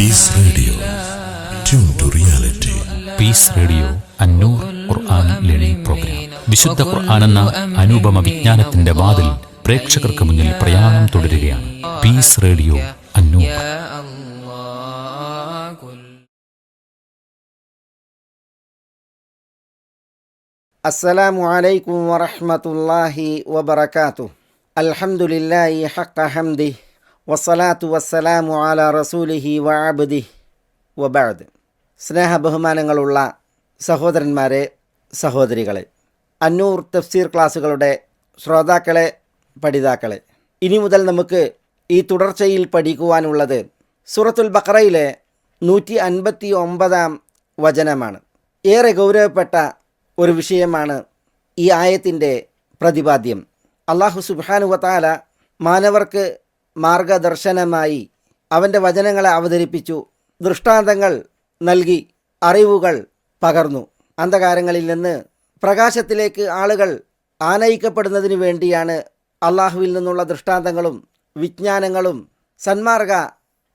Piece radio, tune to reality. Peace radio Annoor Quran learning programme. വിശുദ്ധ ഖുർആൻ എന്ന അനുപമ വിജ്ഞാനത്തിന്റെ വാതിൽ പ്രേക്ഷകർക്ക് മുന്നിൽ പ്രയാണം തുടരുകയാണ്. പീസ് റേഡിയോ അന്നൂർ. അസ്സലാമു അലൈക്കും വറഹ്മത്തുള്ളാഹി വബറകാതുഹു. അൽഹംദുലില്ലാഹി ഹഖ്ഖ ഹംദിഹി വസ്സലാത്തു വസ്സലാമു അലാ റസൂലിഹി വഅബ്ദിഹി വബഅദ്. സ്നേഹ ബഹുമാനങ്ങളുള്ള സഹോദരന്മാരെ, സഹോദരികളെ, അന്നൂർ തഫ്സീർ ക്ലാസ്സുകളുടെ ശ്രോതാക്കളെ, പഠിതാക്കളെ, ഇനി മുതൽ നമുക്ക് ഈ തുടർച്ചയിൽ പഠിക്കുവാനുള്ളത് സൂറത്തുൽ ബഖറയിലെ 159 വചനമാണ്. ഏറെ ഗൗരവപ്പെട്ട ഒരു വിഷയമാണ് ഈ ആയത്തിൻ്റെ പ്രതിപാദ്യം. അല്ലാഹു സുബ്ഹാനഹു വ തആല മാനവർക്ക് മാർഗദർശനമായി അവൻ്റെ വചനങ്ങളെ അവതരിപ്പിച്ചു, ദൃഷ്ടാന്തങ്ങൾ നൽകി, അറിവുകൾ പകർന്നു. അന്ധകാരങ്ങളിൽ നിന്ന് പ്രകാശത്തിലേക്ക് ആളുകൾ ആനയിക്കപ്പെടുന്നതിന് വേണ്ടിയാണ് അള്ളാഹുവിൽ നിന്നുള്ള ദൃഷ്ടാന്തങ്ങളും വിജ്ഞാനങ്ങളും സന്മാർഗ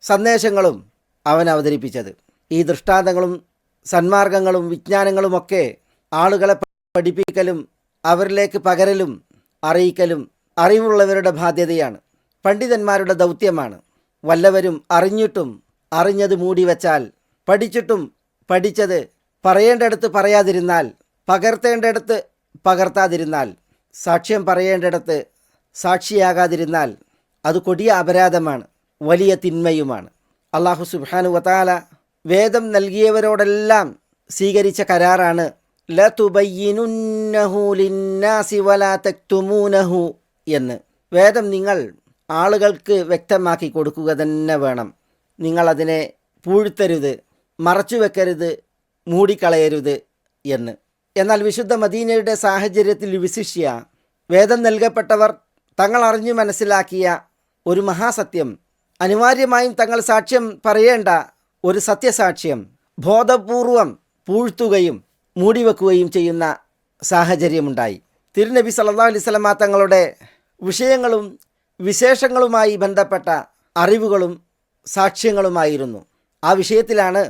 സന്ദേശങ്ങളും അവൻ അവതരിപ്പിച്ചത്. ഈ ദൃഷ്ടാന്തങ്ങളും സന്മാർഗങ്ങളും വിജ്ഞാനങ്ങളുമൊക്കെ ആളുകളെ പഠിപ്പിക്കലും അവരിലേക്ക് പകരലും അറിയിക്കലും അറിവുള്ളവരുടെ ബാധ്യതയാണ്, പണ്ഡിതന്മാരുടെ ദൗത്യമാണ്. വല്ലവരും അറിഞ്ഞിട്ടും അറിഞ്ഞത് മൂടിവെച്ചാൽ, പഠിച്ചിട്ടും പഠിച്ചത് പറയേണ്ടടുത്ത് പറയാതിരുന്നാൽ, പകർത്തേണ്ടടുത്ത് പകർത്താതിരുന്നാൽ, സാക്ഷ്യം പറയേണ്ടടുത്ത് സാക്ഷിയാകാതിരുന്നാൽ അത് കൊടിയ അപരാധമാണ്, വലിയ തിന്മയുമാണ്. അല്ലാഹു സുബ്ഹാനഹു വ തആല വേദം നൽകിയവരോടെല്ലാം സ്വീകരിച്ച കരാറാണ് ലതുബയ്യിനുന്നഹു ലിന്നാസി വലാ തക്തുമൂനഹു എന്ന്. വേദം നിങ്ങൾ ആളുകൾക്ക് വ്യക്തമാക്കി കൊടുക്കുക തന്നെ വേണം. നിങ്ങളതിനെ പൂഴ്ത്തരുത്, മറച്ചു വെക്കരുത്, മൂടിക്കളയരുത് എന്ന്. എന്നാൽ വിശുദ്ധ മദീനയുടെ സാഹചര്യത്തിൽ വിശിഷ്യ വേദം നൽകപ്പെട്ടവർ തങ്ങൾ അറിഞ്ഞു മനസ്സിലാക്കിയ ഒരു മഹാസത്യം, അനിവാര്യമായും തങ്ങൾ സാക്ഷ്യം പറയേണ്ട ഒരു സത്യസാക്ഷ്യം ബോധപൂർവം പൂഴ്ത്തുകയും മൂടിവെക്കുകയും ചെയ്യുന്ന സാഹചര്യമുണ്ടായി. തിരുനബി സല്ലല്ലാഹു അലൈഹി വസല്ലമ തങ്ങളുടെ വിഷയങ്ങളും വിശേഷങ്ങളുമായി ബന്ധപ്പെട്ട അറിവുകളും സാക്ഷ്യങ്ങളുമായിരുന്നു. ആ വിഷയത്തിലാണ്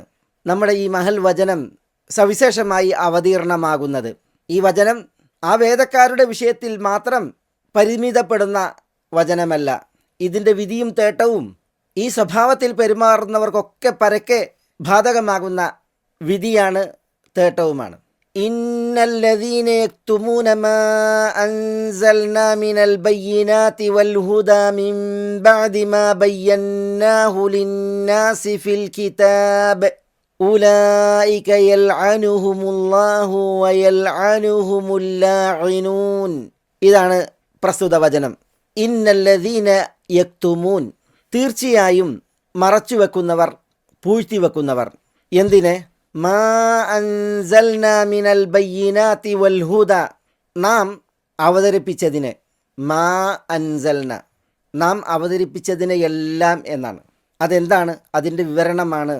നമ്മുടെ ഈ മഹൽ വചനം സവിശേഷമായി അവതീർണമാകുന്നത്. ഈ വചനം ആ വേദക്കാരുടെ വിഷയത്തിൽ മാത്രം പരിമിതപ്പെടുന്ന വചനമല്ല. ഇതിൻ്റെ വിധിയും തേട്ടവും ഈ സ്വഭാവത്തിൽ പെരുമാറുന്നവർക്കൊക്കെ പരക്കെ ബാധകമാകുന്ന വിധിയാണ്, തേട്ടവുമാണ്. ഇന്നല്ലദീന യക്തുമൂന മാ അൻസൽനാ മിനൽ ബയ്യിനാതി വൽ ഹുദാ മിൻ ബഅദി മാ ബയ്യന്നാഹു ലിന്നാസി ഫിൽ കിതാബ് ഉലൈക യൽഅനുഹുമുല്ലാഹു വയൽഅനുഹുമുൽ ലാഇനൂൻ. ഇതാണ് പ്രസ്തുത വചനം. ഇന്നല്ലദീന യക്തുമൂൻ, തീർച്ചയായും മറച്ചുവെക്കുന്നവർ, പൂഴ്ത്തിവെക്കുന്നവർ. എന്തിനെ? മാ അൻസൽനാ മിനൽ ബയ്യിനാതി വൽ ഹുദാ, നാം അവതരിപ്പിച്ചതിനെ. മാ അൻസൽന, നാം അവതരിപ്പിച്ചതിനെ എല്ലാം എന്നാണ്. അതെന്താണ്? അതിൻ്റെ വിവരണമാണ്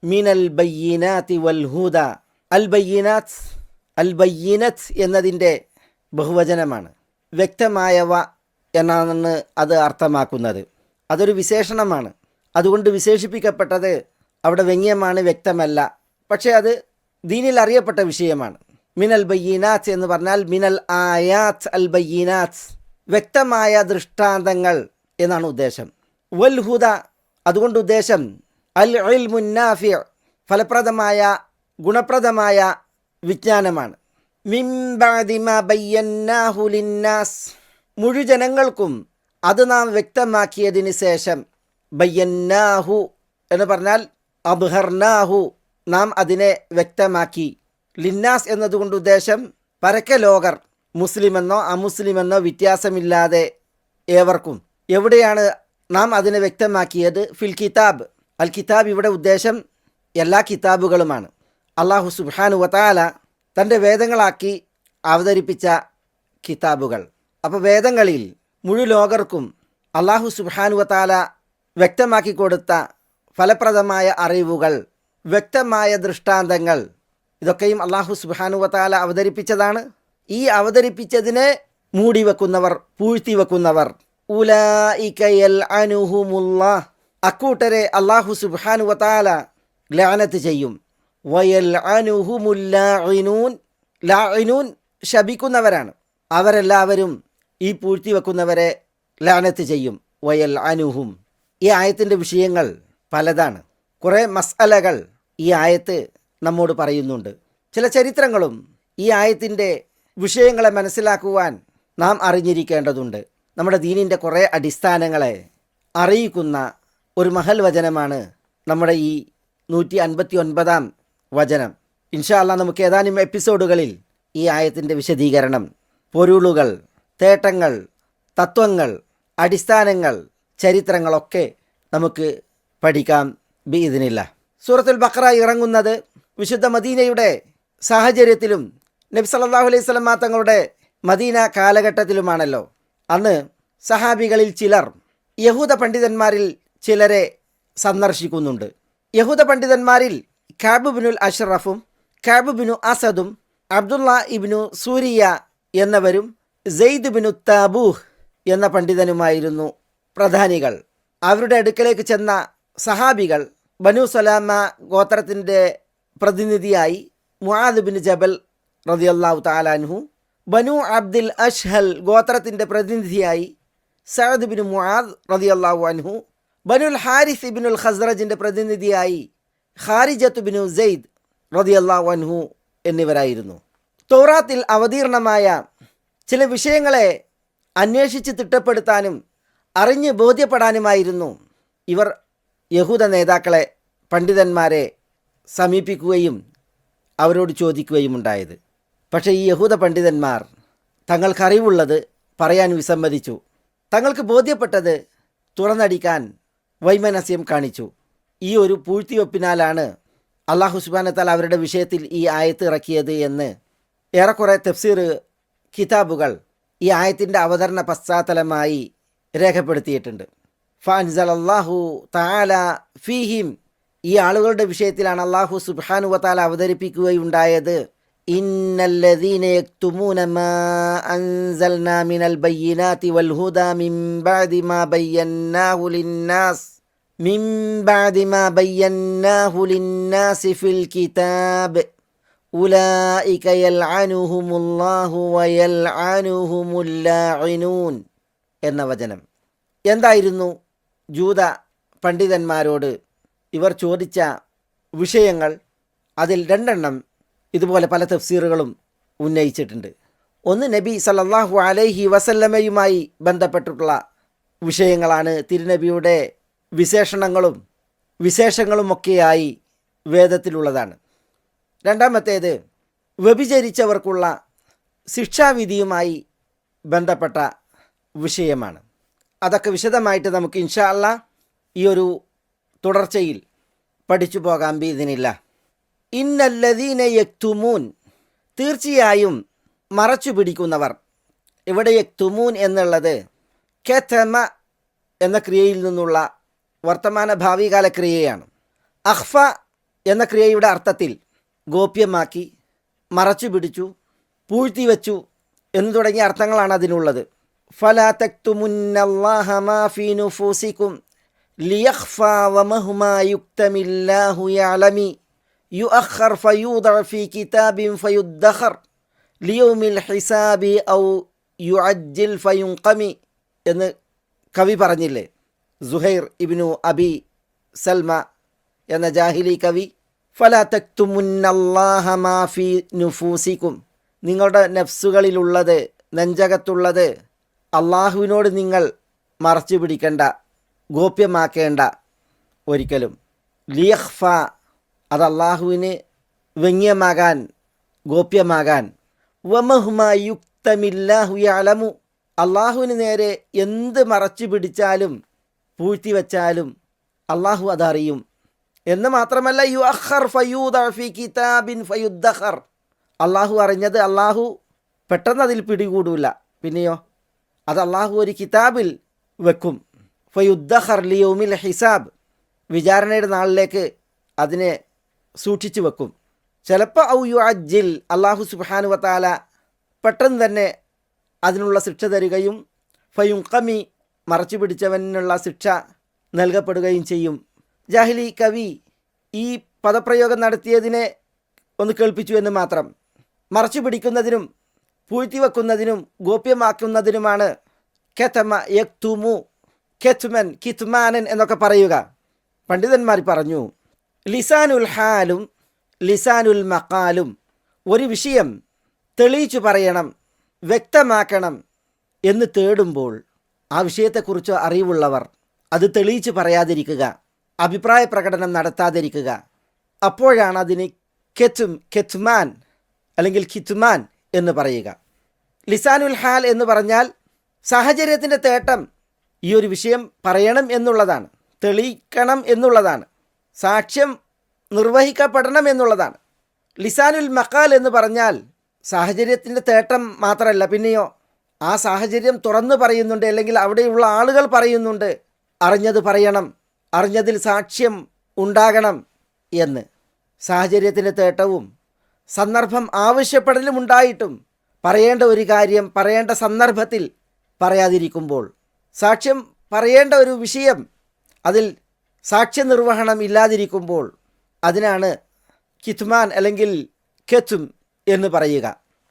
മിനൽ ബയ്യിനാതി വൽ ഹുദാ. അൽ ബയ്യിനാത്ത്, അൽ ബയ്യിനത്ത് എന്നതിൻ്റെ ബഹുവചനമാണ്. വ്യക്തമായവ എന്നാണ് അത് അർത്ഥമാക്കുന്നത്. അതൊരു വിശേഷണമാണ്. അതുകൊണ്ട് വിശേഷിപ്പിക്കപ്പെട്ടത് അവിടെ വ്യംഗ്യമാണ്, വ്യക്തമല്ല. പക്ഷേ അത് ദീനിൽ അറിയപ്പെട്ട വിഷയമാണ്. മിനൽ ബയ്യിനാത്ത് എന്ന് പറഞ്ഞാൽ മിനൽ ആയാത്ത് അൽ ബയ്യിനാത്ത്, വ്യക്തമായ ദൃഷ്ടാന്തങ്ങൾ എന്നാണ് ഉദ്ദേശം. വൽ ഹുദ, അതുകൊണ്ട് ഉദ്ദേശം അൽ ഇൽമുൻ നാഫി, ഫലപ്രദമായ ഗുണപ്രദമായ വിജ്ഞാനമാണ്. മിൻ ബഅദി മാ ബയ്യന്നാഹു ലിന്നാസ്, മുഴുജനങ്ങൾക്കും അത് നാം വ്യക്തമാക്കിയതിന് ശേഷം. ബയ്യന്നാഹു എന്ന് പറഞ്ഞാൽ അബ്ഹർനാഹു, നാം അതിനെ വ്യക്തമാക്കി. ലിന്നാസ് എന്നതുകൊണ്ട് ഉദ്ദേശം പരക്കെ ലോകർ, മുസ്ലിമെന്നോ അമുസ്ലിമെന്നോ വ്യത്യാസമില്ലാതെ ഏവർക്കും. എവിടെയാണ് നാം അതിനെ വ്യക്തമാക്കിയത്? ഫിൽ കിതാബ്. അൽ കിതാബ് ഇവിടെ ഉദ്ദേശം എല്ലാ കിതാബുകളുമാണ്. അല്ലാഹു സുബ്ഹാനഹു വ തആല തൻ്റെ വേദങ്ങളാക്കി അവതരിപ്പിച്ച കിതാബുകൾ. അപ്പോൾ വേദങ്ങളിൽ മുഴുലോകർക്കും അല്ലാഹു സുബ്ഹാനഹു വ തആല വ്യക്തമാക്കി കൊടുത്ത ഫലപ്രദമായ അറിവുകൾ, വ്യക്തമായ ദൃഷ്ടാന്തങ്ങൾ, ഇതൊക്കെയും അല്ലാഹു സുബ്ഹാനഹു വ തആല അവതരിപ്പിച്ചതാണ്. ഈ അവതരിപ്പിച്ചതിനെ മൂടിവെക്കുന്നവർ, പൂഴ്ത്തിവെക്കുന്നവർ, ഉലൈക യൽഅനുഹുമുല്ലാഹ്, അക്കൂട്ടരെ അല്ലാഹു സുബ്ഹാനഹു വ തആല ലഅനത്ത് ചെയ്യും. വയൽഅനുഹുമുൽ ലാഇനൂൻ, ലാഇനൂൻ ശപിക്കുന്നവരാണ്. അവരെല്ലാവരും ഈ പൂഴ്ത്തി വെക്കുന്നവരെ ലഅനത്ത് ചെയ്യും. വയൽഅനുഹും. ഈ ആയത്തിൻ്റെ വിഷയങ്ങൾ പലതാണ്. കുറേ മസ്അലകൾ ഈ ആയത്ത് നമ്മോട് പറയുന്നുണ്ട്. ചില ചരിത്രങ്ങളും ഈ ആയത്തിൻ്റെ വിഷയങ്ങളെ മനസ്സിലാക്കുവാൻ നാം അറിഞ്ഞിരിക്കേണ്ടതുണ്ട്. നമ്മുടെ ദീനിൻ്റെ കുറേ അടിസ്ഥാനങ്ങളെ അറിയിക്കുന്ന ഒരു മഹൽ വചനമാണ് നമ്മുടെ ഈ 159-ാം വചനം. ഇൻഷാ അല്ലാഹ് നമുക്ക് ഏതാനും എപ്പിസോഡുകളിൽ ഈ ആയത്തിൻ്റെ വിശദീകരണം, പൊരുളുകൾ, തേട്ടങ്ങൾ, തത്വങ്ങൾ, അടിസ്ഥാനങ്ങൾ, ചരിത്രങ്ങളൊക്കെ നമുക്ക് പഠിക്കാം ബിഇദ്നില്ലാഹ്. സൂറത്തുൽ ബഖറ ഇറങ്ങുന്നത് വിശുദ്ധ മദീനയുടെ സാഹചര്യത്തിലും നബി സല്ലല്ലാഹു അലൈഹി വസല്ലം തങ്ങളുടെ മദീന കാലഘട്ടത്തിലുമാണല്ലോ. അന്ന് സഹാബികളിൽ ചിലർ യഹൂദ പണ്ഡിതന്മാരിൽ ചിലരെ സന്ദർശിക്കുന്നുണ്ട്. യഹൂദ പണ്ഡിതന്മാരിൽ കഅബ് ബിനുൽ അഷ്റഫും കഅബ് ബിനു അസദും അബ്ദുള്ള ഇബ്നു സൂരിയ എന്നവരും സെയ്ദ് ബിനു താബൂഹ് എന്ന പണ്ഡിതനുമായിരുന്നു പ്രധാനികൾ. അവരുടെ അടുക്കലേക്ക് ചെന്ന സഹാബികൾ ബനു സലാമ ഗോത്രത്തിൻ്റെ പ്രതിനിധിയായി മുആദ് ബിൻ ജബൽ റളിയല്ലാഹു തആല അൻഹു, ബനു അബ്ദിൽ അഷ്ഹൽ ഗോത്രത്തിൻ്റെ പ്രതിനിധിയായി സഅദ് ബിൻ മുആദ് റളിയല്ലാഹു അൻഹു, ബനുൽ ഹാരിസ് ഇബ്നുൽ ഖസ്റജിൻ്റെ പ്രതിനിധിയായി ഖാരിജത്ത് ബിനു സെയ്ദ് റളിയല്ലാഹു അൻഹു എന്നിവരായിരുന്നു. തൗറാത്തിൽ അവതീർണമായ ചില വിഷയങ്ങളെ അന്വേഷിച്ച് തിട്ടപ്പെടുത്താനും അറിഞ്ഞ് ബോധ്യപ്പെടാനുമായിരുന്നു ഇവർ യഹൂദ നേതാക്കളെ, പണ്ഡിതന്മാരെ സമീപിക്കുകയും അവരോട് ചോദിക്കുകയും ഉണ്ടായത്. പക്ഷേ ഈ യഹൂദ പണ്ഡിതന്മാർ തങ്ങൾക്കറിവുള്ളത് പറയാൻ വിസമ്മതിച്ചു. തങ്ങൾക്ക് ബോധ്യപ്പെട്ടത് തുറന്നടിക്കാൻ വൈമനസ്യം കാണിച്ചു. ഈ ഒരു പൂഴ്ത്തിവെപ്പിനാലാണ് അല്ലാഹു സുബ്ഹാനഹു വ തആല അവരുടെ വിഷയത്തിൽ ഈ ആയത്ത് ഇറക്കിയത് എന്ന് ഏറെക്കുറെ തഫ്സീർ കിതാബുകൾ ഈ ആയത്തിൻ്റെ അവതരണ പശ്ചാത്തലമായി രേഖപ്പെടുത്തിയിട്ടുണ്ട്. ഫഅൻസലല്ലാഹു തആല ഫീഹിം, ഈ ആളുകളുടെ വിഷയത്തിലാണ് അല്ലാഹു സുബ്ഹാനഹു വ തആല അവതരിപ്പിക്കുകയുണ്ടായത്. ഇന്നല്ലദീന യക്തുമൂന മാ അൻസൽനാ മിനൽ ബയ്യിനാതി വൽ ഹുദാ മിൻ ബഅദി മാ ബയ്യന്നാഹു ലിന്നാസി ഫിൽ കിതാബ് ഉലൈക യൽഅനുഹുമുല്ലാഹു വയൽഅനുഹുമുൽ ലാഇനൂൻ എന്ന വചനം. എന്തായിരുന്നു ജൂത പണ്ഡിതന്മാരോട് ഇവർ ചോദിച്ച വിഷയങ്ങൾ? അതിൽ 2 എണ്ണം ഇതുപോലെ പല തഫ്സീറുകളും ഉന്നയിച്ചിട്ടുണ്ട്. ഒന്ന് നബി സല്ലല്ലാഹു അലൈഹി വസല്ലമയുമായി ബന്ധപ്പെട്ടിട്ടുള്ള വിഷയങ്ങളാണ്. തിരുനബിയുടെ വിശേഷണങ്ങളും വിശേഷങ്ങളുമൊക്കെയായി വേദത്തിലുള്ളതാണ്. രണ്ടാമത്തേത് വ്യഭിചരിച്ചവർക്കുള്ള ശിക്ഷാവിധിയുമായി ബന്ധപ്പെട്ട വിഷയമാണ്. അതൊക്കെ വിശദമായിട്ട് നമുക്ക് ഇൻഷാ അല്ലാഹ് ഈ ഒരു തുടർച്ചയിൽ പഠിച്ചു പോകാം ബിഇദ്നില്ലാഹ്. ഇന്നല്ലദീന യക്തുമൂൻ, തീർച്ചയായും മറച്ചു പിടിക്കുന്നവർ. ഇവിടെ യക്തുമൂൻ എന്നുള്ളത് കതമ എന്ന ക്രിയയിൽ നിന്നുള്ള വർത്തമാന ഭാവികാല ക്രിയയാണ്. അഖ്ഫ എന്ന ക്രിയയുടെ അർത്ഥത്തിൽ ഗോപ്യമാക്കി, മറച്ചു പിടിച്ചു, പൂഴ്ത്തിവെച്ചു എന്നു തുടങ്ങിയ അർത്ഥങ്ങളാണ് അതിനുള്ളത്. ഫലാ തക്തുമുന്നല്ലാഹ മാ ഫീ നുഫൂസികും ലിയഖ്ഫാ വമഹ്മാ യുക്തമില്ലാഹു യഅലമി യുഅഖർ ഫയൂദഅ ഫീ കിതാബിൻ ഫയുദ്ദഖർ ലിയൗമിൽ ഹിസാബി ഔ യുഅജ്ജിൽ ഫയുൻഖമി എന്ന് കവി പറഞ്ഞില്ലേ? സുഹൈർ ഇബ്നു അബി സൽമ എന്ന ജാഹിലി കവി. ഫലാ തക്തുമുന്നല്ലാഹ മാ ഫീ നുഫൂസികും, നിങ്ങളുടെ നഫ്സുകളിലുള്ളത്, നെഞ്ചകത്തുള്ളത് അള്ളാഹുവിനോട് നിങ്ങൾ മറച്ചു പിടിക്കേണ്ട, ഗോപ്യമാക്കേണ്ട ഒരിക്കലും. ലിയഖ്ഫ, അത് അള്ളാഹുവിന് വ്യംഗ്യമാകാൻ, ഗോപ്യമാകാൻ. വമഹ്മാ യുക്തമില്ലാഹു യഅലമു, അള്ളാഹുവിന് നേരെ എന്ത് മറച്ചു പിടിച്ചാലും പൂഴ്ത്തിവെച്ചാലും അള്ളാഹു അതറിയും എന്ന് മാത്രമല്ല, യുഅഖർ ഫയൂദഅ ഫീ കിതാബിൻ ഫയുദ്ദഖർ, അള്ളാഹു അറിഞ്ഞത് അള്ളാഹു പെട്ടെന്ന് അതിൽ പിടികൂടില്ല. പിന്നെയോ അത് അള്ളാഹു ഒരു കിതാബിൽ വെക്കും. ഫയുദ്ദഖർ ലിയൗമിൽ ഹിസാബ്, വിചാരണയുടെ നാളിലേക്ക് അതിനെ സൂക്ഷിച്ചു വെക്കും. ചിലപ്പോൾ ഔ യുഅജ്ജിൽ, അള്ളാഹു സുബ്ഹാനഹു വ തആല പെട്ടെന്ന് തന്നെ അതിനുള്ള ശിക്ഷ തരികയും ഫയുൻഖമി, മറച്ചു പിടിച്ചവനുള്ള ശിക്ഷ നൽകപ്പെടുകയും ചെയ്യും. ജാഹിലി കവി ഈ പദപ്രയോഗം നടത്തിയതിനെ ഒന്ന് കേൾപ്പിച്ചു എന്ന് മാത്രം. മറച്ചു പിടിക്കുന്നതിനും പൂഴ്ത്തിവെക്കുന്നതിനും ഗോപ്യമാക്കുന്നതിനുമാണ് കെതമ യക്തുമു, കെത്മൻ, കിത്മാനൻ എന്നൊക്കെ പറയുക. പണ്ഡിതന്മാർ പറഞ്ഞു, ലിസാനുൽ ഹാലും ലിസാനുൽ മഖാലും, ഒരു വിഷയം തെളിയിച്ചു പറയണം, വ്യക്തമാക്കണം എന്ന് തേടുമ്പോൾ ആ വിഷയത്തെക്കുറിച്ച് അറിവുള്ളവർ അത് തെളിയിച്ച് പറയാതിരിക്കുക, അഭിപ്രായ പ്രകടനം നടത്താതിരിക്കുക. അപ്പോഴാണ് അതിന് കെത്മാൻ അല്ലെങ്കിൽ കിത്മാൻ എന്ന് പറയുക. ലിസാനുൽ ഹാൽ എന്ന് പറഞ്ഞാൽ സാഹചര്യത്തിൻ്റെ തേട്ടം ഈ ഒരു വിഷയം പറയണം എന്നുള്ളതാണ്, തെളിയിക്കണം എന്നുള്ളതാണ്, സാക്ഷ്യം നിർവഹിക്കപ്പെടണം എന്നുള്ളതാണ്. ലിസാനുൽ മഖാൽ എന്ന് പറഞ്ഞാൽ സാഹചര്യത്തിൻ്റെ തേട്ടം മാത്രമല്ല, പിന്നെയോ ആ സാഹചര്യം തുറന്നു പറയുന്നുണ്ട്, അല്ലെങ്കിൽ അവിടെയുള്ള ആളുകൾ പറയുന്നുണ്ട്, അറിഞ്ഞത് പറയണം, അറിഞ്ഞതിൽ സാക്ഷ്യം ഉണ്ടാകണം എന്ന്. സാഹചര്യത്തിൻ്റെ തേട്ടവും സന്ദർഭം ആവശ്യപ്പെടലും ഉണ്ടായിട്ടും പറയേണ്ട ഒരു കാര്യം പറയേണ്ട സന്ദർഭത്തിൽ പറയാതിരിക്കുമ്പോൾ, സാക്ഷ്യം പറയേണ്ട ഒരു വിഷയം അതിൽ സാക്ഷ്യനിർവഹണം ഇല്ലാതിരിക്കുമ്പോൾ അതിനാണ് കിത്മാൻ അല്ലെങ്കിൽ കെത്തും എന്ന് പറയുക.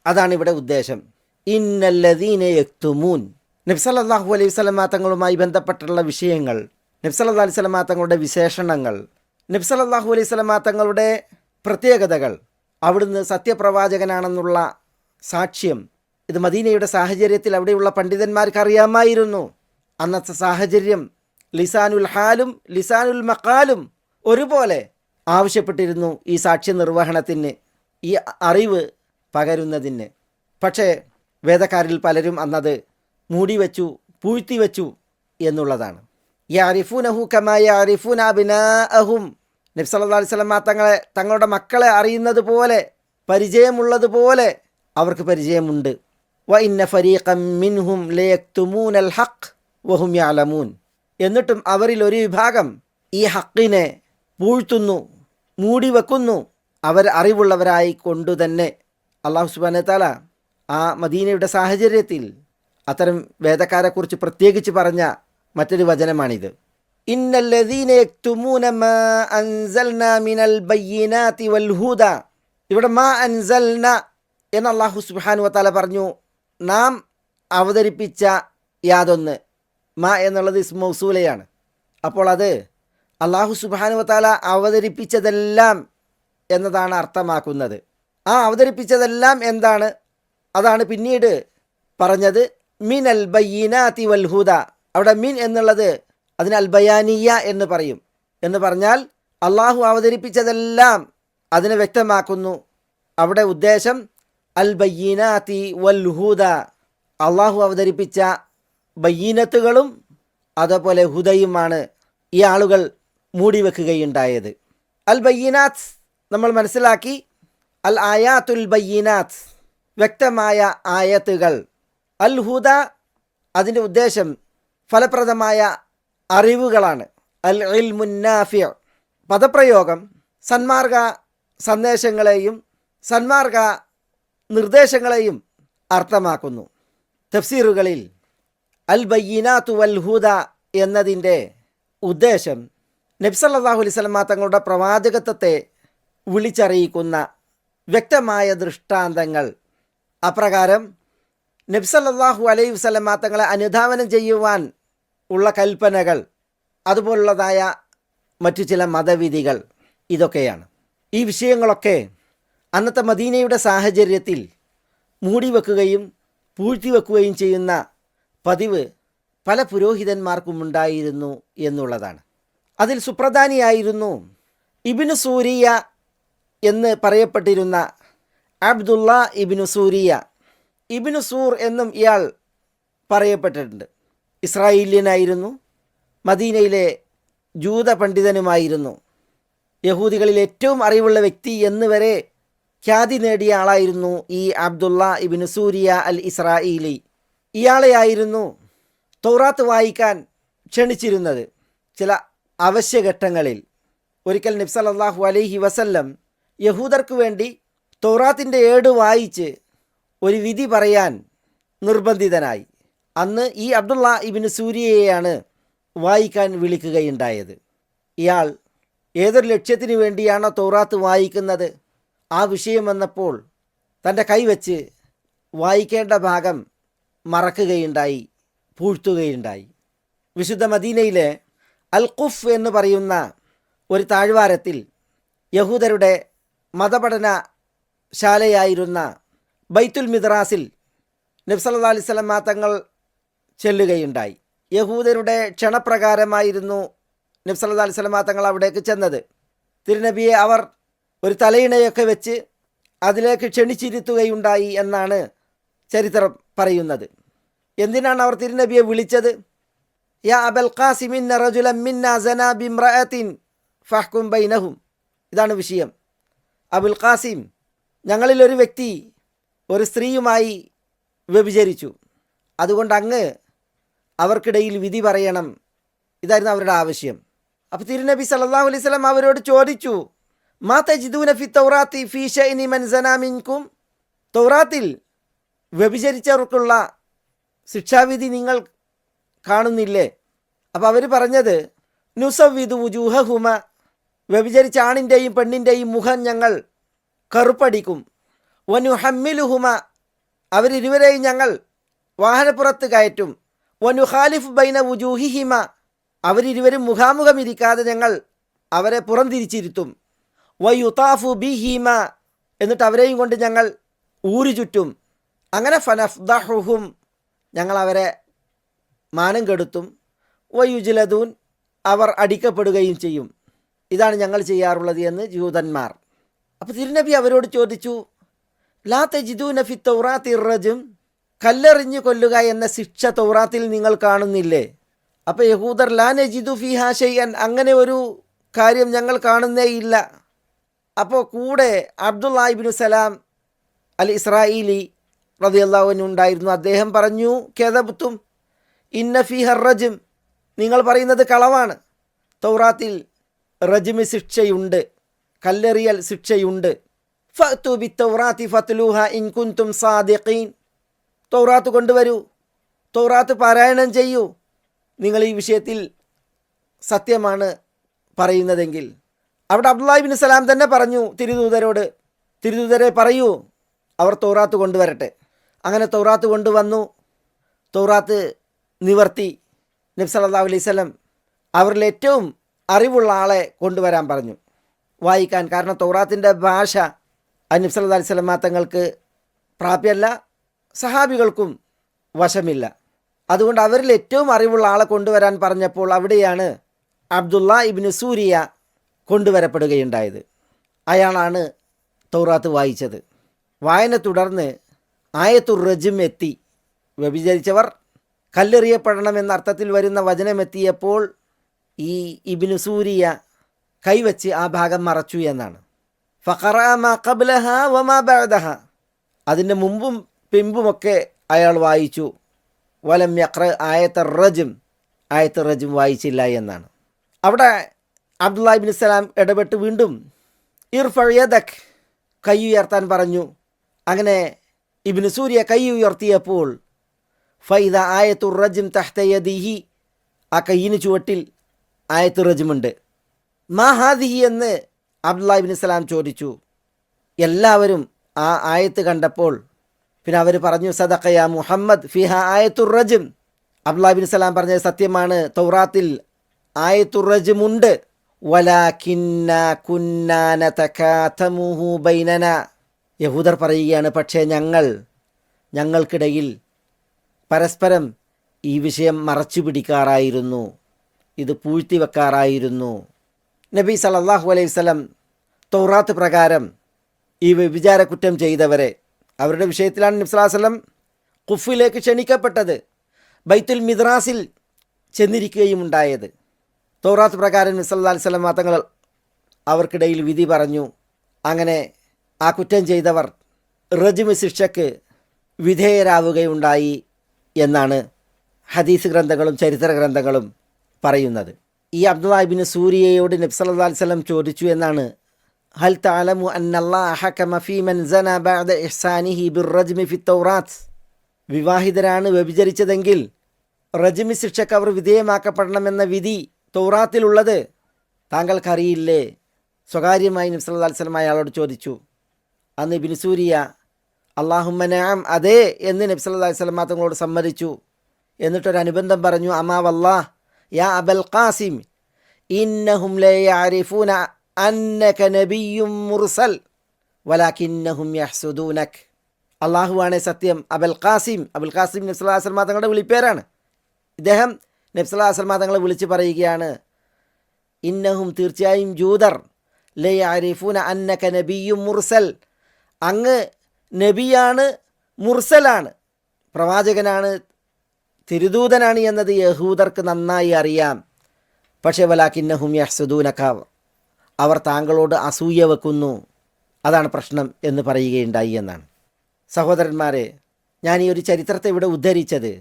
അതാണ് ഇവിടെ ഉദ്ദേശം. ഇന്നല്ലദീന യക്തുമൂൻ, നബി സല്ലല്ലാഹു അലൈഹി വസല്ലമ തങ്ങളുമായി ബന്ധപ്പെട്ടുള്ള വിഷയങ്ങൾ, നബി സല്ലല്ലാഹു അലൈഹി വസല്ലമ തങ്ങളുടെ വിശേഷണങ്ങൾ, നബി സല്ലല്ലാഹു അലൈഹി വസല്ലമ തങ്ങളുടെ പ്രത്യേകതകൾ, അവിടുന്ന് സത്യപ്രവാചകനാണെന്നുള്ള സാക്ഷ്യം, ഇത് മദീനയുടെ സാഹചര്യത്തിൽ അവിടെയുള്ള പണ്ഡിതന്മാർക്ക് അറിയാമായിരുന്നു. അന്നത്തെ സാഹചര്യം ലിസാനുൽ ഹാലും ലിസാനുൽ മഖാലും ഒരുപോലെ ആവശ്യപ്പെട്ടിരുന്നു ഈ സാക്ഷ്യ നിർവഹണത്തിന്, ഈ അറിവ് പകരുന്നതിന്. പക്ഷേ വേദക്കാരിൽ പലരും അന്നത് മൂടിവെച്ചു, പൂഴ്ത്തിവെച്ചു എന്നുള്ളതാണ്. യഅരിഫൂനഹു കമാ യഅരിഫൂന അബ്നാഅഹും, നബി സല്ലല്ലാഹു അലൈഹി വസല്ലം തങ്ങളുടെ മക്കളെ അറിയുന്നത് പോലെ, പരിചയമുള്ളതുപോലെ അവർക്ക് പരിചയമുണ്ട്. വ ഇന്ന ഫരീഖം മിൻഹും ലയക്തുമൂനൽ ഹഖ് വഹും യഅലമൂൻ, എന്നിട്ടും അവരിൽ ഒരു വിഭാഗം ഈ ഹക്കിനെ പൂഴ്ത്തുന്നു, മൂടിവെക്കുന്നു, അവർ അറിവുള്ളവരായി കൊണ്ടുതന്നെ. അല്ലാഹു സുബ്ഹാനഹു വ തആല ആ മദീനയുടെ സാഹചര്യത്തിൽ അത്തരം വേദക്കാരെക്കുറിച്ച് പ്രത്യേകിച്ച് പറഞ്ഞ മറ്റൊരു വചനമാണിത്. ഇന്നല്ലദീന യക്തുമൂന മാ അൻസൽന മിനൽ ബയ്യിനാതി വൽ ഹുദ, ഇവിടെ മാ അൻസൽന എന്ന് അല്ലാഹു സുബ്ഹാനഹു വ തആല പറഞ്ഞു. നാം അവതരിപ്പിച്ച യാതൊന്ന്, മാ എന്നുള്ളത് ഇസ്മു മൗസൂലയാണ്. അപ്പോൾ അത് അല്ലാഹു സുബ്ഹാനഹു വ തആല അവതരിപ്പിച്ചതെല്ലാം എന്നതാണ് അർത്ഥമാക്കുന്നത്. ആ അവതരിപ്പിച്ചതെല്ലാം എന്താണ്? അതാണ് പിന്നീട് പറഞ്ഞത് മിനൽ ബയ്യിനാതി വൽ ഹുദ. അവിടെ മിൻ എന്നുള്ളത് അതിന് അൽ ബയാനിയ എന്ന് പറയും. എന്ന് പറഞ്ഞാൽ അള്ളാഹു അവതരിപ്പിച്ചതെല്ലാം അതിനെ വ്യക്തമാക്കുന്നു. അവിടെ ഉദ്ദേശം അൽ ബയ്യിനാതി വൽ ഹുദ, അള്ളാഹു അവതരിപ്പിച്ച ബയ്യീനത്തുകളും അതുപോലെ ഹുദയുമാണ് ഈ ആളുകൾ മൂടിവെക്കുകയുണ്ടായത്. അൽ ബയ്യിനാത്ത് നമ്മൾ മനസ്സിലാക്കി. അൽ ആയാത്തുൽ ബയ്യിനാത്ത്, വ്യക്തമായ ആയത്തുകൾ. അൽ ഹുദ അതിൻ്റെ ഉദ്ദേശം ഫലപ്രദമായ അറിവുകളാണ്. അൽ ഇൽമുൻ നാഫി, പദപ്രയോഗം സന്മാർഗ സന്ദേശങ്ങളെയും സന്മാർഗ നിർദ്ദേശങ്ങളെയും അർത്ഥമാക്കുന്നു. തഫ്സീറുകളിൽ അൽ ബയ്യിനാത്തു വൽ ഹുദ എന്നതിൻ്റെ ഉദ്ദേശം നബി സല്ലല്ലാഹു അലൈഹി വസല്ലം തങ്ങളുടെ പ്രവാചകത്വത്തെ വിളിച്ചറിയിക്കുന്ന വ്യക്തമായ ദൃഷ്ടാന്തങ്ങൾ. അപ്രകാരം നബി സല്ലല്ലാഹു അലൈഹി വസല്ലം തങ്ങളെ അനുധാവനം ചെയ്യുവാൻ ഉള്ള കൽപ്പനകൾ, അതുപോലുള്ളതായ മറ്റു ചില മതവിധികൾ, ഇതൊക്കെയാണ്. ഈ വിഷയങ്ങളൊക്കെ അന്നത്തെ മദീനയുടെ സാഹചര്യത്തിൽ മൂടിവെക്കുകയും പൂഴ്ത്തിവെക്കുകയും ചെയ്യുന്ന പതിവ് പല പുരോഹിതന്മാർക്കും ഉണ്ടായിരുന്നു എന്നുള്ളതാണ്. അതിൽ സുപ്രധാനിയായിരുന്നു ഇബ്നു സൂരിയ എന്ന് പറയപ്പെട്ടിരുന്ന അബ്ദുള്ള ഇബ്നു സൂരിയ. ഇബ്നു സൂർ എന്നും ഇയാൾ പറയപ്പെട്ടിട്ടുണ്ട്. ഇസ്രായേലിയനായിരുന്നു, മദീനയിലെ ജൂത പണ്ഡിതനുമായിരുന്നു, യഹൂദികളിൽ ഏറ്റവും അറിവുള്ള വ്യക്തി എന്ന് വരെ ഖ്യാതി നേടിയ ആളായിരുന്നു ഈ അബ്ദുള്ള ഇബ്നു സൂരിയ അൽ ഇസ്രായേലി. ഇയാളെയായിരുന്നു തൗറാത്ത് വായിക്കാൻ ക്ഷണിച്ചിരുന്നത് ചില അവശ്യഘട്ടങ്ങളിൽ. ഒരിക്കൽ നബി സല്ലല്ലാഹു അലൈഹി വസല്ലം യഹൂദർക്ക് വേണ്ടി തൗറാത്തിൻ്റെ ഏട് വായിച്ച് ഒരു വിധി പറയാൻ നിർബന്ധിതനായി. അന്ന് ഈ അബ്ദുള്ള ഇബ്നു സൂരിയയെയാണ് വായിക്കാൻ വിളിക്കുകയുണ്ടായത്. ഇയാൾ ഏതൊരു ലക്ഷ്യത്തിന് വേണ്ടിയാണോ തൗറാത്ത് വായിക്കുന്നത്, ആ വിഷയം വന്നപ്പോൾ തൻ്റെ കൈവച്ച് വായിക്കേണ്ട ഭാഗം മറക്കുകയുണ്ടായി, പൂഴ്ത്തുകയുണ്ടായി. വിശുദ്ധ മദീനയിലെ അൽ ഖുഫ് എന്ന് പറയുന്ന ഒരു താഴ്വാരത്തിൽ യഹൂദരുടെ മതപഠന ശാലയായിരുന്ന ബൈത്തുൽ മിദ്റാസിൽ നബി സല്ലല്ലാഹു അലൈഹി വസല്ലം തങ്ങൾ ചെല്ലുകയുണ്ടായി. യഹൂദരുടെ ക്ഷണപ്രകാരമായിരുന്നു നബി സല്ലല്ലാഹു അലൈഹി വസല്ലം തങ്ങൾ അവിടേക്ക് ചെന്നത്. തിരുനബിയെ അവർ ഒരു തലയിണയൊക്കെ വെച്ച് അതിലേക്ക് ക്ഷണിച്ചിരുത്തുകയുണ്ടായി എന്നാണ് ചരിത്രം പറയുന്നത്. എന്തിനാണ് അവർ തിരുനബിയെ വിളിച്ചത്? യാ അബൽ ഖാസിം ഇന്ന റജുലൻ മിന്നാ സനാ ബിംറഅത്തിൻ ഫഹ്കും ബൈനഹും. ഇതാണ് വിഷയം. അബുൽ ഖാസിം, ഞങ്ങളിലൊരു വ്യക്തി ഒരു സ്ത്രീയുമായി വ്യഭിചരിച്ചു, അതുകൊണ്ട് അങ്ങ് അവർക്കിടയിൽ വിധി പറയണം. ഇതായിരുന്നു അവരുടെ ആവശ്യം. അപ്പോൾ തിരുനബി സല്ലല്ലാഹു അലൈഹി വസല്ലം അവരോട് ചോദിച്ചു, മാ തജിദൂന ഫി തൗറാത്തി ഫീ ശൈഇനി മൻ സനാ മിൻകും. തൗറാത്തിൽ വ്യഭിചരിച്ചവർക്കുള്ള ശിക്ഷാവിധി നിങ്ങൾ കാണുന്നില്ലേ? അപ്പോൾ അവർ പറഞ്ഞത്, നുസവ്വിദു വുജൂഹഹുമ, വ്യഭിചരിച്ച ആണിൻ്റെയും പെണ്ണിൻ്റെയും മുഖം ഞങ്ങൾ കറുപ്പടിക്കും. വനുഹമ്മിലുഹുമ, അവരിരുവരെയും ഞങ്ങൾ വാഹനപ്പുറത്ത് കയറ്റും. വനുഖാലിഫ് ബൈന വുജൂഹിഹിമ, അവരിരുവരും മുഖാമുഖം ഇരിക്കാതെ ഞങ്ങൾ അവരെ പുറംതിരിച്ചിരുത്തും. വയുതാഫു ബിഹിമ, എന്നിട്ട് അവരെയും കൊണ്ട് ഞങ്ങൾ ഊരു ചുറ്റും. അങ്ങനെ ഫനഫ്ദഹുഹും, ഞങ്ങൾ അവരെ മാനം കെടുത്തും. വയുജ്ലദൂൻ, അവർ അടിക്കപ്പെടുകയും ചെയ്യും. ഇതാണ് ഞങ്ങൾ ചെയ്യാറുള്ളത് എന്ന് ജൂതന്മാർ. അപ്പോൾ തിരുനബി അവരോട് ചോദിച്ചു, ലാ തജിദൂന ഫി തൗറാത്തി റജും, കല്ലെറിഞ്ഞു കൊല്ലുക എന്ന ശിക്ഷ തൗറാത്തിൽ നിങ്ങൾ കാണുന്നില്ലേ? അപ്പോൾ യഹൂദർ ലാ നജിദു ഫിഹാ ഷൈഅൻ, അങ്ങനെ ഒരു കാര്യം ഞങ്ങൾ കാണുന്നേയില്ല. അപ്പോൾ കൂടെ അബ്ദുല്ലാഹി ഇബ്നു സലാം അൽ ഇസ്രാഈലി റളിയല്ലാഹു അൻഹു ഉണ്ടായിരുന്നു. അദ്ദേഹം പറഞ്ഞു, കദബ്തും ഇന്ന ഫിഹ റജം, നിങ്ങൾ പറയുന്നത് കളവാണ്. തൗറാത്തിൽ റജ്മ് ശിക്ഷയുണ്ട്, കല്ലെറിയൽ ശിക്ഷയുണ്ട്. ഫഅ്തു ബിത്തൗറാത്തി ഫത്ലൂഹ ഇൻ കുൻതും സാദിഖീൻ, തൗറാത്ത് കൊണ്ടുവരൂ, തൗറാത്ത് പാരായണം ചെയ്യൂ, നിങ്ങൾ ഈ വിഷയത്തിൽ സത്യമാണ് പറയുന്നതെങ്കിൽ. അവിടെ അബ്ദുല്ലാഹി ഇബ്നു സലാം തന്നെ പറഞ്ഞു തിരുദൂതരോട്, തിരുദൂതരെ പറയൂ, അവർ തൗറാത്ത് കൊണ്ടുവരട്ടെ. അങ്ങനെ തൗറാത്ത് കൊണ്ടുവന്നു. തൗറാത്ത് നിവർത്തി. നബി സല്ലല്ലാഹു അലൈഹി വസല്ലം അവരിൽ ഏറ്റവും അറിവുള്ള ആളെ കൊണ്ടുവരാൻ പറഞ്ഞു വായിക്കാൻ. കാരണം തൗറാത്തിൻ്റെ ഭാഷ നബി സല്ലല്ലാഹു അലൈഹി വസല്ലം തങ്ങൾക്ക് പ്രാപ്യമല്ല, സഹാബികൾക്കും വശമില്ല. അതുകൊണ്ട് അവരിൽ ഏറ്റവും അറിവുള്ള ആളെ കൊണ്ടുവരാൻ പറഞ്ഞപ്പോൾ അവിടെയാണ് അബ്ദുള്ള ഇബ്നു സൂരിയ കൊണ്ടുവരപ്പെടുകയുണ്ടായത്. അയാളാണ് തൗറാത്ത് വായിച്ചത്. വായന തുടർന്ന് ആയത്തുർ റജ്ം എത്തി. വ്യഭിചരിച്ചവർ കല്ലെറിയപ്പെടണമെന്ന അർത്ഥത്തിൽ വരുന്ന വചനമെത്തിയപ്പോൾ ഈ ഇബ്നു സൂരിയ കൈവച്ച് ആ ഭാഗം മറച്ചു എന്നാണ്. ഫഖറഅ മാ ഖബ്ലഹ വമാ ബഅദഹ, അതിൻ്റെ മുമ്പും പിമ്പുമൊക്കെ അയാൾ വായിച്ചു. വലം യഖ്റ ആയത്തുർ റജ്ം, ആയത്തുർ റജ്ം വായിച്ചില്ല എന്നാണ്. അവിടെ അബ്ദുല്ലാഹി ഇബ്നു സലാം ഇടപെട്ട് വീണ്ടും ഇർഫഅ യദക്, കൈ ഉയർത്താൻ പറഞ്ഞു. അങ്ങനെ ഇബ്നു സൂരിയ കൈ ഉയർത്തിയപ്പോൾ ഫൈദ ആയത്തുർ റജ്ം തഹ്ത യദിഹി, ആ കയ്യിന് ചുവട്ടിൽ ആയത്തുർ റജ്മുണ്ട്. മാ ഹാദിഹി എന്ന് അബ്ദുല്ലാഹി ഇബ്നു സലാം ചോദിച്ചു. എല്ലാവരും ആ ആയത്ത് കണ്ടപ്പോൾ പിന്നെ അവർ പറഞ്ഞു, സദഖ യാ മുഹമ്മദ് ഫിഹ ആയത്തുർ റജ്ം. അബ്ദുല്ലാഹി ഇബ്നു സലാം പറഞ്ഞത് സത്യമാണ്, തൗറാത്തിൽ ആയത്തുർ റജ്ം ഉണ്ട്. വലാകിന്നാ കുന്നാ നതകാതമുഹു ബൈനന, യഹൂദർ പറയുകയാണ്, പക്ഷേ ഞങ്ങൾക്കിടയിൽ പരസ്പരം ഈ വിഷയം മറച്ചു പിടിക്കാറായിരുന്നു, ഇത് പൂഴ്ത്തി വെക്കാറായിരുന്നു. നബി സല്ലല്ലാഹു അലൈഹി വസല്ലം തൗറാത്ത് പ്രകാരം ഈ വ്യഭിചാര കുറ്റം ചെയ്തവരെ, അവരുടെ വിഷയത്തിലാണ് നബി സല്ലല്ലാഹു അലൈഹി വസല്ലം ഖുഫിലേക്ക് ക്ഷണിക്കപ്പെട്ടത്, ബൈത്തുൽ മിദ്റാസിൽ ചെന്നിരിക്കുകയും ഉണ്ടായത്. തൗറാത്ത് പ്രകാരം നബി സല്ലല്ലാഹു അലൈഹി വസല്ലം തങ്ങൾ അവർക്കിടയിൽ വിധി പറഞ്ഞു. അങ്ങനെ ആ കുറ്റം ചെയ്തവർ റജ്മ് ശിക്ഷയ്ക്ക് വിധേയരാവുകയുണ്ടായി എന്നാണ് ഹദീസ് ഗ്രന്ഥങ്ങളും ചരിത്ര ഗ്രന്ഥങ്ങളും പറയുന്നത്. ഈ അബ്ദുല്ലാഹി ഇബ്നു സൂരിയയോട് നബി സല്ലല്ലാഹു അലൈഹി വസല്ലം ചോദിച്ചു എന്നാണ്, ഹൽ തഅലമു അന്നല്ലാഹ ഹകമ ഫീ മൻ സന ബഅദ ഇഹ്സാനിഹി ബിർറജ്മി ഫി തൗറാത്ത്, വിവാഹിതരാണ് വ്യഭിചരിച്ചതെങ്കിൽ റജ്മി ശിക്ഷയ്ക്ക് അവർ വിധേയമാക്കപ്പെടണമെന്ന വിധി തൗറാത്തിലുള്ളത് താങ്കൾക്കറിയില്ലേ? സ്വകാര്യമായി നബി സല്ലല്ലാഹു അലൈഹി വസല്ലം അയാളോട് ചോദിച്ചു. അന്ന് ഇബ്നു സൂരിയ അല്ലാഹുമ്മ നഅം, അതെ എന്ന് നബി സല്ലല്ലാഹു അലൈഹി വസല്ലം തങ്ങളോട് സമ്മതിച്ചു. എന്നിട്ടൊരനുബന്ധം പറഞ്ഞു, അമാ വല്ലാഹ് യാ അബൽ ഖാസിം ഇന്നഹും ലാ യഅരിഫൂന അന്നക നബിയ്യും മുർസൽ വലാകിന്നഹും യഹ്സുദൂനക. അള്ളാഹുവാണേ സത്യം, അബുൽ ഖാസിം നബി സല്ലല്ലാഹു അലൈഹി വസല്ലം തങ്ങളുടെ വിളിപ്പേരാണ്. ഇദ്ദേഹം നബി സല്ലല്ലാഹു അലൈഹി വസല്ലം തങ്ങളെ വിളിച്ച് പറയുകയാണ്, ഇന്നഹും തീർച്ചയായും ജൂതർ ലാ യഅരിഫൂന അന്നക നബിയ്യും മുർസൽ, അങ്ങ് നബിയാണ്, മുർസലാണ്, പ്രവാചകനാണ്, തിരുദൂതനാണ് എന്നത് യഹൂദർക്ക് നന്നായി അറിയാം. പക്ഷേ വലാകിന്നഹും യഹ്സുദൂനക, അവർ താങ്കളോട് അസൂയ വെക്കുന്നു, അതാണ് പ്രശ്നം എന്ന് പറയുകയുണ്ടായി എന്നാണ്. സഹോദരന്മാരെ, ഞാൻ ഈ ഒരു ചരിത്രത്തെ ഇവിടെ ഉദ്ധരിച്ചത്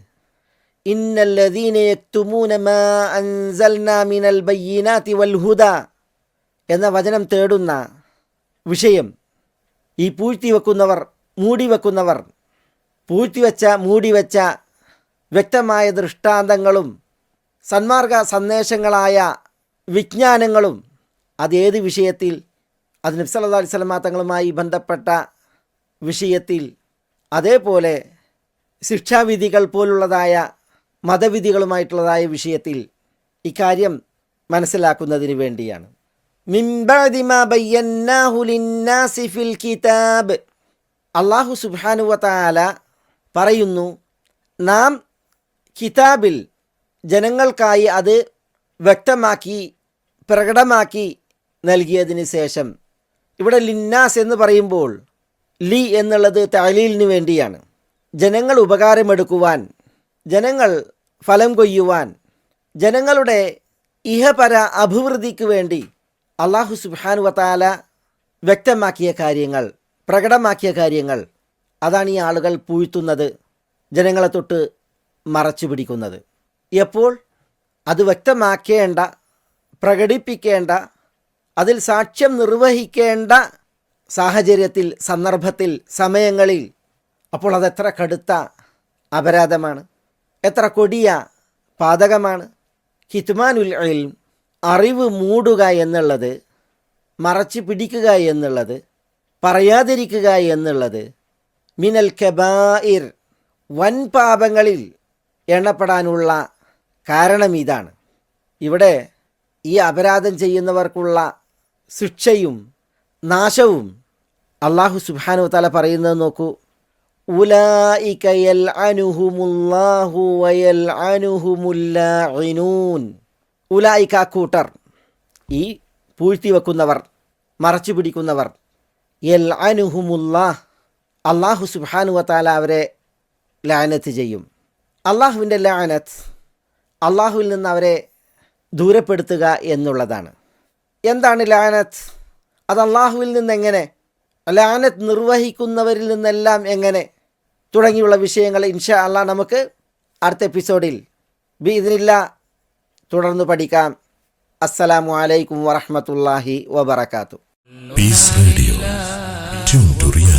ഇന്നല്ലദീന യക്തുമൂന മാ അൻസൽനാ മിനൽ ബയ്യിനാതി വൽ ഹുദാ എന്ന വചനം തേടുന്ന വിഷയം, ഈ പൂഴ്ത്തിവെക്കുന്നവർ, മൂടിവെക്കുന്നവർ, പൂഴ്ത്തിവെച്ച മൂടിവെച്ച വ്യക്തമായ ദൃഷ്ടാന്തങ്ങളും സന്മാർഗ സന്ദേശങ്ങളായ വിജ്ഞാനങ്ങളും അതേത് വിഷയത്തിൽ? അത് നബി സല്ലല്ലാഹു അലൈഹി വസല്ലം തങ്ങളുമായി ബന്ധപ്പെട്ട വിഷയത്തിൽ, അതേപോലെ ശിക്ഷാവിധികൾ പോലുള്ളതായ മതവിധികളുമായിട്ടുള്ളതായ വിഷയത്തിൽ ഇക്കാര്യം മനസ്സിലാക്കുന്നതിന് വേണ്ടിയാണ്. മിൻ ബഅദി മാ ബയ്യന്നാഹു ലിന്നാസി ഫിൽ കിതാബ്, അല്ലാഹു സുബ്ഹാനഹു വ തആല പറയുന്നു, നാം കിതാബിൽ ജനങ്ങൾക്കായി അത് വ്യക്തമാക്കി പ്രകടമാക്കി നൽകിയതിന് ശേഷം. ഇവിടെ ലിന്നാസ് എന്ന് പറയുമ്പോൾ ലി എന്നുള്ളത് തഅലീലിന് വേണ്ടിയാണ്. ജനങ്ങൾ ഉപകാരമെടുക്കുവാൻ, ജനങ്ങൾ ഫലം കൊയ്യുവാൻ, ജനങ്ങളുടെ ഇഹപര അഭിവൃദ്ധിക്ക് വേണ്ടി അല്ലാഹു സുബ്ഹാനഹു വ തആല വ്യക്തമാക്കിയ കാര്യങ്ങൾ, പ്രകടമാക്കിയ കാര്യങ്ങൾ, അതാണ് ഈ ആളുകൾ പൂഴ്ത്തുന്നത്, ജനങ്ങളെ തൊട്ട് മറച്ചു പിടിക്കുന്നത്. എപ്പോൾ? അത് വ്യക്തമാക്കേണ്ട, പ്രകടിപ്പിക്കേണ്ട, അതിൽ സാക്ഷ്യം നിർവഹിക്കേണ്ട സാഹചര്യത്തിൽ, സന്ദർഭത്തിൽ, സമയങ്ങളിൽ. അപ്പോൾ അതെത്ര കടുത്ത അപരാധമാണ്, എത്ര കൊടിയ പാതകമാണ്. കിത്മാനുൽ ഇൽം, അറിവ് മൂടുക എന്നുള്ളത്, മറച്ചു പിടിക്കുക എന്നുള്ളത്, പറയാതിരിക്കുക എന്നുള്ളത് മിനൽ കബായിർ, വൻ പാപങ്ങളിൽ എണ്ണപ്പെടാനുള്ള കാരണം ഇതാണ്. ഇവിടെ ഈ അപരാധം ചെയ്യുന്നവർക്കുള്ള ശിക്ഷയും നാശവും അല്ലാഹു സുബ്ഹാനഹു വ തആല പറയുന്നത് നോക്കൂ. ഉലൈക യൽഅനുഹുമുല്ലാഹു വയൽഅനുഹുമുൽ ലാഇനൂൻ. ഉലൈക കൂട്ടർ, ഈ പൂഴ്ത്തിവെക്കുന്നവർ, മറച്ചു പിടിക്കുന്നവർ, യൽഅനുഹുമുല്ലാഹ്, അല്ലാഹു സുബ്ഹാനഹു വ തആല അവരെ ലഅനത്ത് ചെയ്യും. അള്ളാഹുവിൻ്റെ ലഅനത്ത്, അള്ളാഹുവിൽ നിന്ന് അവരെ ദൂരപ്പെടുത്തുക എന്നുള്ളതാണ്. എന്താണ് ലഅനത്ത്? അത് അള്ളാഹുവിൽ നിന്നെങ്ങനെ, ലഅനത്ത് നിർവഹിക്കുന്നവരിൽ നിന്നെല്ലാം എങ്ങനെ, തുടങ്ങിയുള്ള വിഷയങ്ങൾ ഇൻഷാ അല്ലാഹ് നമുക്ക് അടുത്ത എപ്പിസോഡിൽ ബിഇദ്നില്ലാഹ് തുടർന്ന് പഠിക്കാം. അസ്സലാമു അലൈക്കും വറഹ്മത്തുള്ളാഹി വബറകാതുഹു. Peace Radio. Tune to reality.